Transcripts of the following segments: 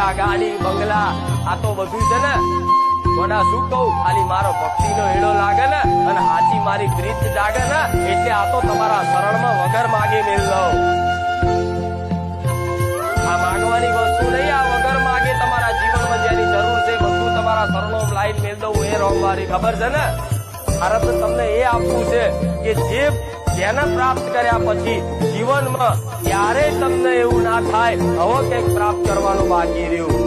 રૂપિયા ગાડી બંગલા આ તો બધું છે ને કોના શું કહું ખાલી મારો ભક્તિનો હેડો લાગે ને અને હાચી મારી પ્રીત જાગે ને એટલે આ તો તમારા શરણમાં વગર માગે મેળ લો આ માગવાની વસ્તુ નહીં આ વગર માગે તમારા જીવનમાં જેની જરૂર છે બધું તમારા શરણો લાઈન મેળ દઉં એ રોગવારી ખબર છે ને મારે તો તમને એ આપવું છે કે જેને પ્રાપ્ત કર્યા પછી જીવનમાં ક્યારે તમને એવું ના થાય હવે કંઈક પ્રાપ્ત કરવાનું બાકી રહ્યું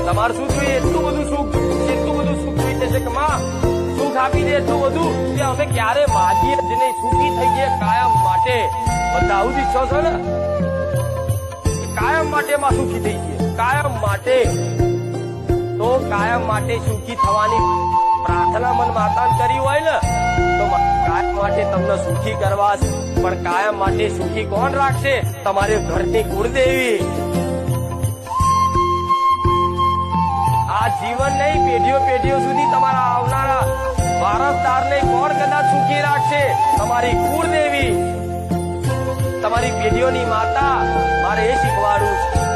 તમારે શું જોઈએ એટલું બધું સુખ જોઈએ છે કે માં સુખ આપી દે એટલું બધું કે અમે ક્યારે માગીએ જ નહીં સુખી થઈ જઈએ કાયમ માટે બધા આવું જ ઈચ્છો છો ને કાયમ માટે માં સુખી થઈ જઈએ કાયમ માટે તો કાયમ માટે સુખી થવાની પ્રાર્થના મન માતાને કરી હોય ને તો કાયમ માટે તમને સુખી કરવા પણ કાયમ માટે સુખી કોણ રાખશે તમારી ઘરની કુળદેવી આ જીવન નહીં પેઢીઓ સુધી તમારા આવનારા વારસદારને કોણ કદાચ સુખી રાખશે તમારી કુળદેવી તમારી પેઢીઓની માતા મારે એ શીખવાડું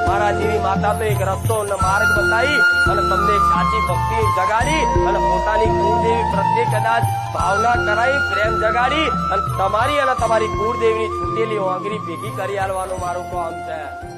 મારા જેવી માતા તો એક રસ્તો અને માર્ગ બતાવી અને તમને એક સાચી ભક્તિ જગાડી અને પોતાની કુળદેવી પ્રત્યે કદાચ ભાવના કરાવી પ્રેમ જગાડી અને તમારી કુળદેવીની છૂટેલી આંગળી ભેગી કરી આલવાનું મારું કામ છે